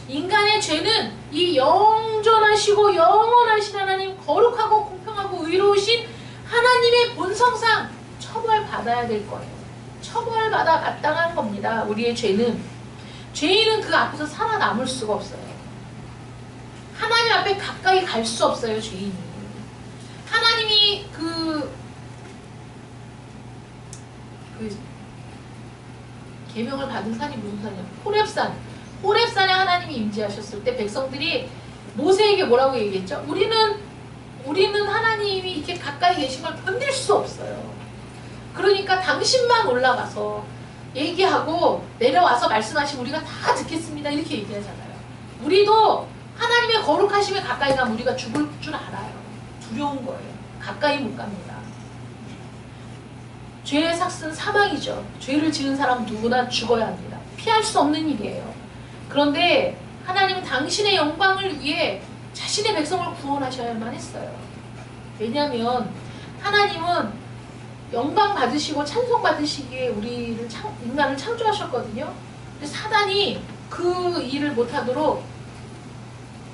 인간의 죄는 이 영존하시고 영원하신 하나님, 거룩하고 공평하고 의로우신 하나님의 본성상 처벌받아야 될 거예요. 처벌받아 마땅한 겁니다. 우리의 죄는. 죄인은 그 앞에서 살아남을 수가 없어요. 하나님 앞에 가까이 갈 수 없어요, 죄인이. 하나님이 계명을 받은 산이 무슨 산이야? 호렙산. 호렙산에 하나님이 임재하셨을 때 백성들이 모세에게 뭐라고 얘기했죠? 우리는 하나님이 이렇게 가까이 계신 걸 견딜 수 없어요. 그러니까 당신만 올라가서 얘기하고 내려와서 말씀하시면 우리가 다 듣겠습니다. 이렇게 얘기하잖아요. 우리도 하나님의 거룩하심에 가까이 가면 우리가 죽을 줄 알아요. 두려운 거예요. 가까이 못 갑니다. 죄의 삭은 사망이죠. 죄를 지은 사람 누구나 죽어야 합니다. 피할 수 없는 일이에요. 그런데 하나님은 당신의 영광을 위해 자신의 백성을 구원하셔야만 했어요. 왜냐하면 하나님은 영광 받으시고 찬송 받으시기에 우리를 인간을 창조하셨거든요. 근데 사단이 그 일을 못하도록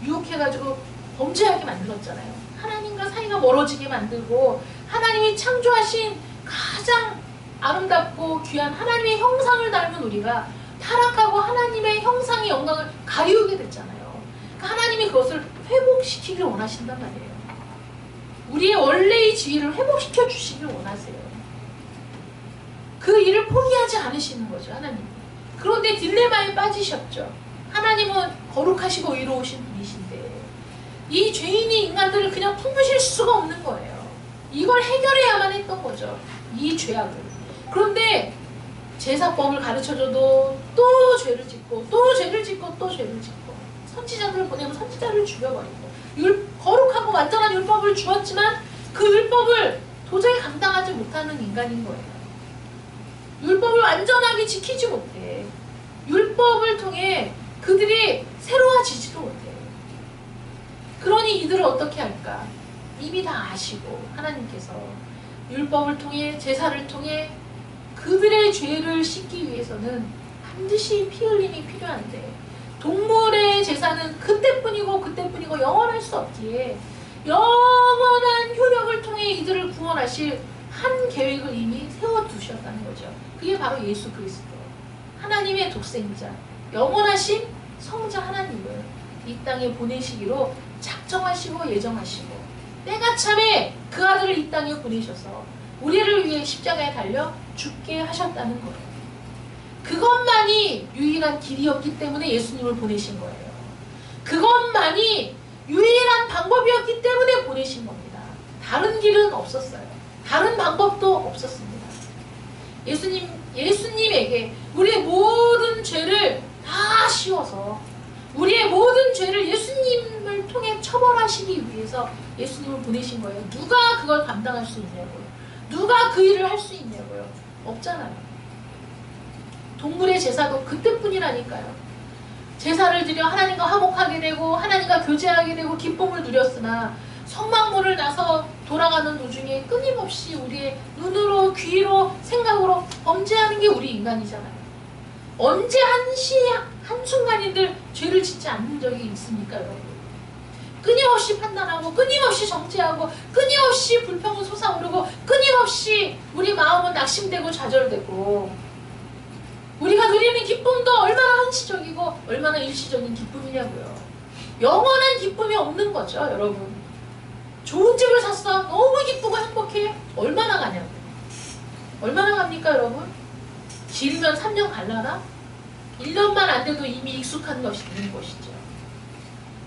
유혹해가지고 범죄하게 만들었잖아요. 하나님과 사이가 멀어지게 만들고 하나님이 창조하신 가장 아름답고 귀한 하나님의 형상을 닮은 우리가 타락하고 하나님의 형상의 영광을 가리우게 됐잖아요. 그러니까 하나님이 그것을 회복시키길 원하신단 말이에요. 우리의 원래의 지위를 회복시켜 주시길 원하세요. 그 일을 포기하지 않으시는 거죠, 하나님. 그런데 딜레마에 빠지셨죠. 하나님은 거룩하시고 의로우신 분이신데 이 죄인이 인간들을 그냥 품으실 수가 없는 거예요. 이걸 해결해야만 했던 거죠, 이 죄악을. 그런데 제사법을 가르쳐줘도 또 죄를 짓고 또 죄를 짓고 또 죄를 짓고 선지자들을 보내면 선지자를 죽여버리고 거룩하고 완전한 율법을 주었지만 그 율법을 도저히 감당하지 못하는 인간인 거예요. 율법을 완전하게 지키지 못해. 율법을 통해 그들이 새로워지지도 못해요. 그러니 이들을 어떻게 할까? 이미 다 아시고 하나님께서 율법을 통해 제사를 통해 그들의 죄를 씻기 위해서는 반드시 피 흘림이 필요한데 동물의 제사는 그때뿐이고 영원할 수 없기에 영원한 효력을 통해 이들을 구원하실 한 계획을 이미 세워두셨다는 거죠. 그게 바로 예수 그리스도, 하나님의 독생자, 영원하신 성자 하나님을 이 땅에 보내시기로 작정하시고 예정하시고 때가 참에 그 아들을 이 땅에 보내셔서 우리를 위해 십자가에 달려 죽게 하셨다는 거예요. 그것만이 유일한 길이었기 때문에 예수님을 보내신 거예요. 그것만이 유일한 방법이었기 때문에 보내신 겁니다. 다른 길은 없었어요. 다른 방법도 없었습니다. 예수님에게 우리의 모든 죄를 다 씌워서 우리의 모든 죄를 예수님을 통해 처벌하시기 위해서 예수님을 보내신 거예요. 누가 그걸 감당할 수 있냐고요. 누가 그 일을 할 수 있냐고요. 없잖아요. 동물의 제사도 그때뿐이라니까요. 제사를 드려 하나님과 화목하게 되고 하나님과 교제하게 되고 기쁨을 누렸으나 성막문을 나서 돌아가는 도중에 끊임없이 우리의 눈으로 귀로 생각으로 범죄하는 게 우리 인간이잖아요. 언제 한순간인들 죄를 짓지 않는 적이 있습니까, 여러분? 끊임없이 판단하고 끊임없이 정죄하고 끊임없이 불평은 솟아오르고 끊임없이 우리 마음은 낙심되고 좌절되고 우리가 누리는 기쁨도 얼마나 한시적이고 얼마나 일시적인 기쁨이냐고요. 영원한 기쁨이 없는 거죠, 여러분. 좋은 집을 샀어. 너무 기쁘고 행복해. 얼마나 가냐고. 얼마나 갑니까, 여러분? 길면 3년 갈라나? 1년만 안 돼도 이미 익숙한 것이 있는 것이죠.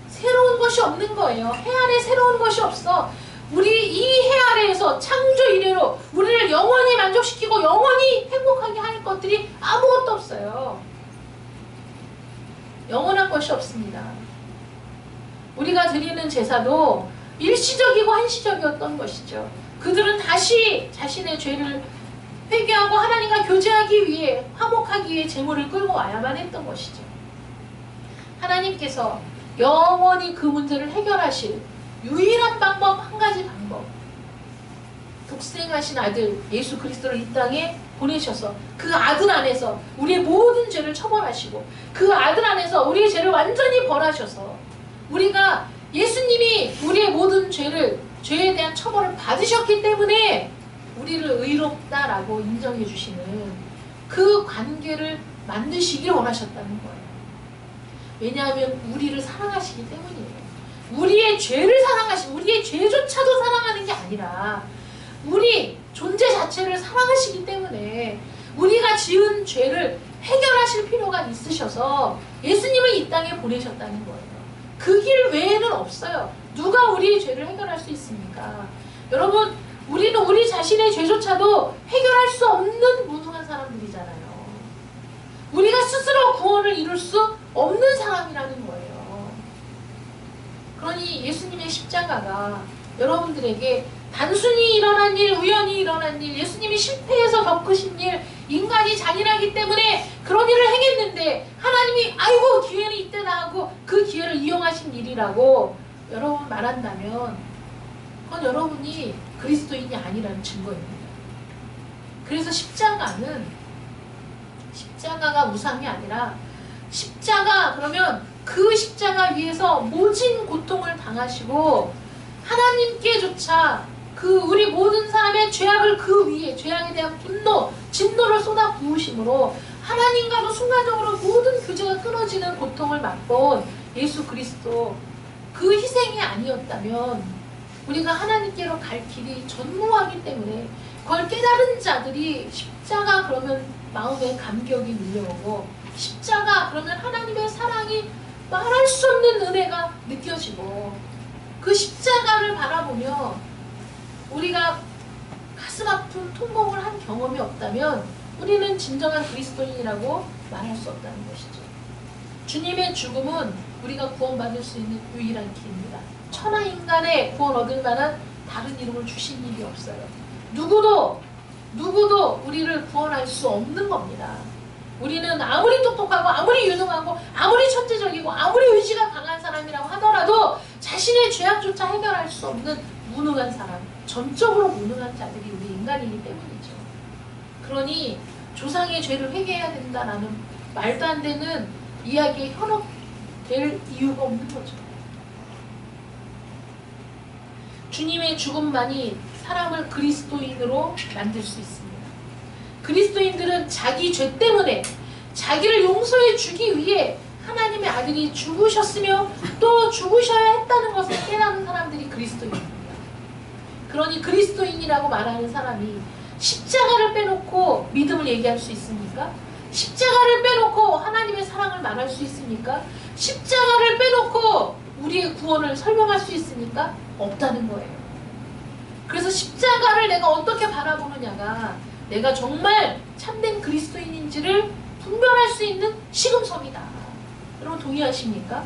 새로운 것이 없는 거예요. 해 아래 새로운 것이 없어. 우리 이 해 아래에서 창조 이래로 우리를 영원히 만족시키고 영원히 행복하게 할 것들이 아무것도 없어요. 영원한 것이 없습니다. 우리가 드리는 제사도 일시적이고 한시적이었던 것이죠. 그들은 다시 자신의 죄를 회개하고 하나님과 교제하기 위해 화목하기 위해 제물을 끌고 와야만 했던 것이죠. 하나님께서 영원히 그 문제를 해결하실 유일한 방법, 한 가지 방법, 독생하신 아들 예수 그리스도를 이 땅에 보내셔서 그 아들 안에서 우리의 모든 죄를 처벌하시고 그 아들 안에서 우리의 죄를 완전히 벌하셔서 우리가 예수님이 우리의 모든 죄에 대한 처벌을 받으셨기 때문에 우리를 의롭다라고 인정해 주시는 그 관계를 만드시길 원하셨다는 거예요. 왜냐하면 우리를 사랑하시기 때문이에요. 우리의 죄를 사랑하시고 우리의 죄조차도 사랑하는 게 아니라 우리 존재 자체를 사랑하시기 때문에 우리가 지은 죄를 해결하실 필요가 있으셔서 예수님을 이 땅에 보내셨다는 거예요. 그 길 외에는 없어요. 누가 우리의 죄를 해결할 수 있습니까? 여러분, 우리는 우리 자신의 죄조차도 해결할 수 없는 무능한 사람들이잖아요. 우리가 스스로 구원을 이룰 수 없는 사람이라는 거예요. 그러니 예수님의 십자가가 여러분들에게 단순히 일어난 일, 우연히 일어난 일, 예수님이 실패해서 겪으신 일, 인간이 잔인하기 때문에 그런 일을 행했는데 하나님이 아이고 기회는 이때다 하고 그 기회를 이용하신 일이라고 여러분 말한다면 그건 여러분이 그리스도인이 아니라는 증거입니다. 그래서 십자가가 우상이 아니라 십자가 그러면 그 십자가 위에서 모진 고통을 당하시고 하나님께조차 그 우리 모든 사람의 죄악을 그 위에 죄악에 대한 분노, 진노를 쏟아 부으심으로 하나님과도 순간적으로 모든 교제가 끊어지는 고통을 맛본 예수 그리스도 그 희생이 아니었다면 우리가 하나님께로 갈 길이 전무하기 때문에 그걸 깨달은 자들이 십자가 그러면 마음에 감격이 밀려오고 십자가 그러면 하나님의 사랑이 말할 수 없는 은혜가 느껴지고 그 십자가를 바라보며 우리가 가슴 아픈 통곡을 한 경험이 없다면 우리는 진정한 그리스도인이라고 말할 수 없다는 것이죠. 주님의 죽음은 우리가 구원받을 수 있는 유일한 길입니다. 천하 인간의 구원 얻을 만한 다른 이름을 주신 일이 없어요. 누구도 우리를 구원할 수 없는 겁니다. 우리는 아무리 똑똑하고 아무리 유능하고 아무리 천재적이고 아무리 의지가 강한 사람이라고 하더라도 자신의 죄악조차 해결할 수 없는 무능한 사람, 전적으로 무능한 자들이 우리 인간이기 때문이죠. 그러니 조상의 죄를 회개해야 된다라는 말도 안 되는 이야기에 현혹될 이유가 없는 거죠. 주님의 죽음만이 사람을 그리스도인으로 만들 수 있습니다. 그리스도인들은 자기 죄 때문에 자기를 용서해 주기 위해 하나님의 아들이 죽으셨으며 또 죽으셔야 했다는 것을 깨닫는 사람들이 그리스도인입니다. 그러니 그리스도인이라고 말하는 사람이 십자가를 빼놓고 믿음을 얘기할 수 있습니까? 십자가를 빼놓고 하나님의 사랑을 말할 수 있습니까? 십자가를 빼놓고 우리의 구원을 설명할 수 있습니까? 없다는 거예요. 그래서 십자가를 내가 어떻게 바라보느냐가 내가 정말 참된 그리스도인인지를 분별할 수 있는 시금석이다. 여러분 동의하십니까?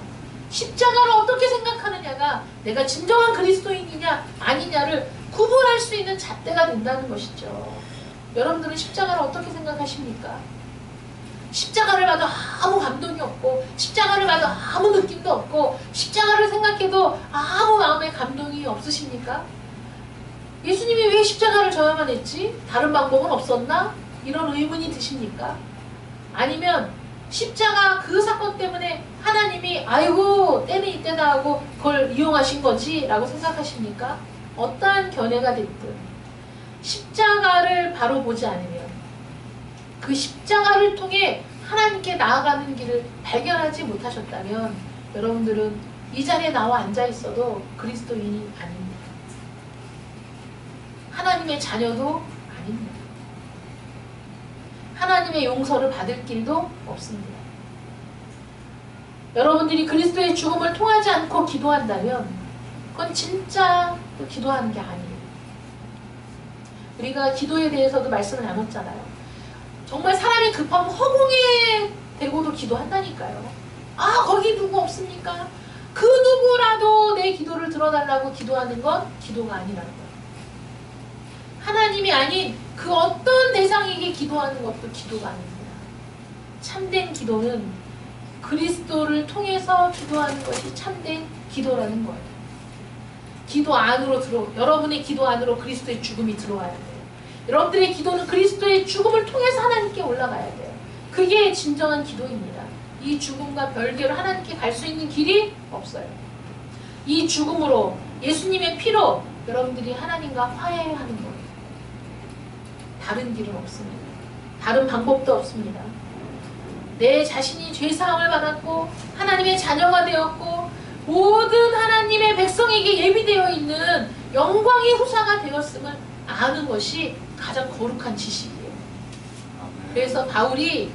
십자가를 어떻게 생각하느냐가 내가 진정한 그리스도인이냐 아니냐를 구분할 수 있는 잣대가 된다는 것이죠. 여러분들은 십자가를 어떻게 생각하십니까? 십자가를 봐도 아무 감동이 없고 십자가를 봐도 아무 느낌도 없고 십자가를 생각해도 아무 마음에 감동이 없으십니까? 예수님이 왜 십자가를 져야만 했지? 다른 방법은 없었나? 이런 의문이 드십니까? 아니면 십자가 그 사건 때문에 하나님이 아이고 때는 이때다 하고 그걸 이용하신 거지 라고 생각하십니까? 어떠한 견해가 됐든 십자가를 바로 보지 않으면 그 십자가를 통해 하나님께 나아가는 길을 발견하지 못하셨다면 여러분들은 이 자리에 나와 앉아 있어도 그리스도인이 아닙니다. 하나님의 자녀도 아닙니다. 하나님의 용서를 받을 길도 없습니다. 여러분들이 그리스도의 죽음을 통하지 않고 기도한다면 그건 진짜 기도하는 게 아니에요. 우리가 기도에 대해서도 말씀을 나눴잖아요. 정말 사람이 급하면 허공에 대고도 기도한다니까요. 아 거기 누구 없습니까? 그 누구라도 내 기도를 들어달라고 기도하는 건 기도가 아니라는 거예요. 하나님이 아닌 그 어떤 대상에게 기도하는 것도 기도가 아닙니다. 참된 기도는 그리스도를 통해서 기도하는 것이 참된 기도라는 거예요. 기도 안으로 여러분의 기도 안으로 그리스도의 죽음이 들어와야 돼요. 여러분들의 기도는 그리스도의 죽음을 통해서 하나님께 올라가야 돼요. 그게 진정한 기도입니다. 이 죽음과 별개로 하나님께 갈 수 있는 길이 없어요. 이 죽음으로 예수님의 피로 여러분들이 하나님과 화해하는 거예요. 다른 길은 없습니다. 다른 방법도 없습니다. 내 자신이 죄사함을 받았고 하나님의 자녀가 되었고 모든 하나님의 백성에게 예비되어 있는 영광의 후사가 되었음을 아는 것이 가장 거룩한 지식이에요. 그래서 바울이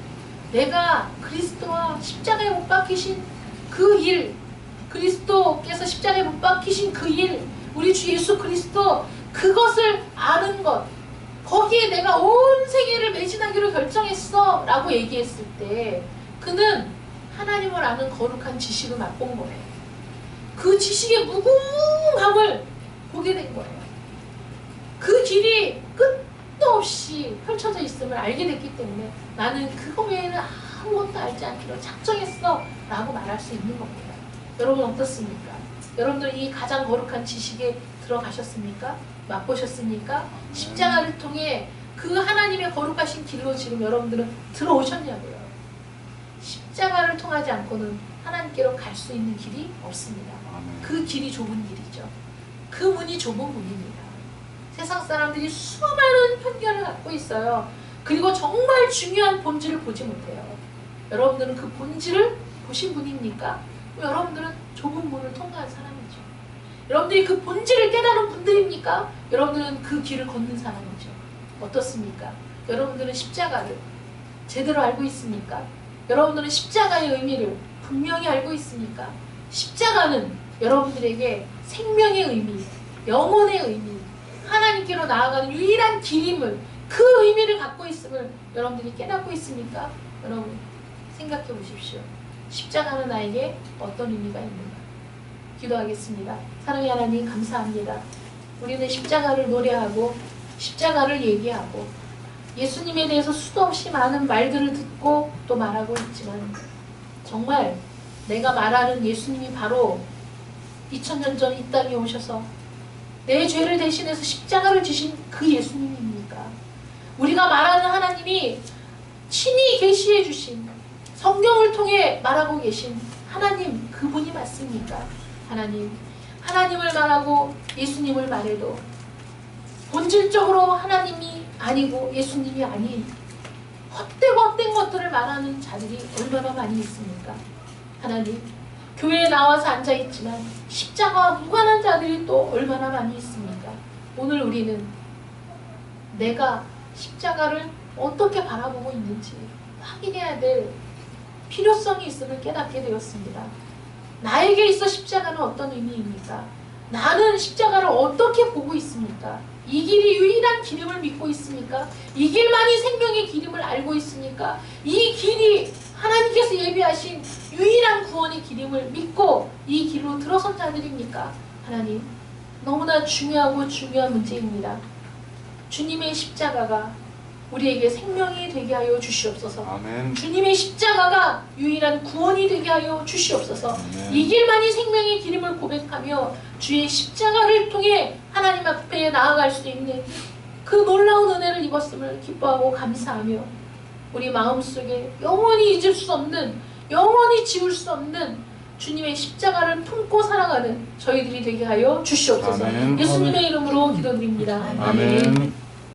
내가 그리스도와 십자가에 못 박히신 그 일, 그리스도께서 십자가에 못 박히신 그 일, 우리 주 예수 그리스도 그것을 아는 것, 거기에 내가 온 세계를 매진하기로 결정했어 라고 얘기했을 때 그는 하나님을 아는 거룩한 지식을 맛본 거예요. 그 지식의 무궁함을 보게 된 거예요. 그 길이 끝도 없이 펼쳐져 있음을 알게 됐기 때문에 나는 그거 외에는 아무것도 알지 않기로 작정했어 라고 말할 수 있는 겁니다. 여러분 어떻습니까? 여러분들 이 가장 거룩한 지식에 들어가셨습니까? 맛보셨습니까? 십자가를 통해 그 하나님의 거룩하신 길로 지금 여러분들은 들어오셨냐고요. 십자가를 통하지 않고는 하나님께로 갈 수 있는 길이 없습니다. 그 길이 좁은 길이죠. 그 문이 좁은 문입니다. 세상 사람들이 수많은 편견을 갖고 있어요. 그리고 정말 중요한 본질을 보지 못해요. 여러분들은 그 본질을 보신 분입니까? 여러분들은 좁은 문을 통과한 사람이죠. 여러분들이 그 본질을 깨달은 분들입니까? 여러분들은 그 길을 걷는 사람이죠. 어떻습니까? 여러분들은 십자가를 제대로 알고 있습니까? 여러분들은 십자가의 의미를 분명히 알고 있습니까? 십자가는 여러분들에게 생명의 의미, 영혼의 의미, 하나님께로 나아가는 유일한 길임을, 그 의미를 갖고 있음을 여러분들이 깨닫고 있습니까? 여러분 생각해 보십시오. 십자가는 나에게 어떤 의미가 있는가? 기도하겠습니다. 사랑의 하나님 감사합니다. 우리는 십자가를 노래하고 십자가를 얘기하고 예수님에 대해서 수도 없이 많은 말들을 듣고 또 말하고 있지만 정말 내가 말하는 예수님이 바로 2000년 전 이 땅에 오셔서 내 죄를 대신해서 십자가를 지신 그 예수님입니까? 우리가 말하는 하나님이 친히 계시해 주신 성경을 통해 말하고 계신 하나님 그분이 맞습니까? 하나님을 말하고 예수님을 말해도 본질적으로 하나님이 아니고 예수님이 아닌 헛되고 헛된 것들을 말하는 자들이 얼마나 많이 있습니까? 하나님, 교회에 나와서 앉아있지만 십자가와 무관한 자들이 또 얼마나 많이 있습니까? 오늘 우리는 내가 십자가를 어떻게 바라보고 있는지 확인해야 될 필요성이 있음을 깨닫게 되었습니다. 나에게 있어 십자가는 어떤 의미입니까? 나는 십자가를 어떻게 보고 있습니까? 이 길이 유일한 기름을 믿고 있습니까? 이 길만이 생명의 기름을 알고 있습니까? 이 길이 하나님께서 예비하신 유일한 구원의 기름을 믿고 이 길로 들어선 자들입니까? 하나님, 너무나 중요하고 중요한 문제입니다. 주님의 십자가가 우리에게 생명이 되게 하여 주시옵소서. 아멘. 주님의 십자가가 유일한 구원이 되게 하여 주시옵소서. 아멘. 이 길만이 생명의 기름을 고백하며 주의 십자가를 통해 하나님 앞에 나아갈 수 있는 그 놀라운 은혜를 입었음을 기뻐하고 감사하며 우리 마음속에 영원히 잊을 수 없는, 영원히 지울 수 없는 주님의 십자가를 품고 살아가는 저희들이 되게 하여 주시옵소서. 아멘. 예수님의 이름으로 기도드립니다. 아멘.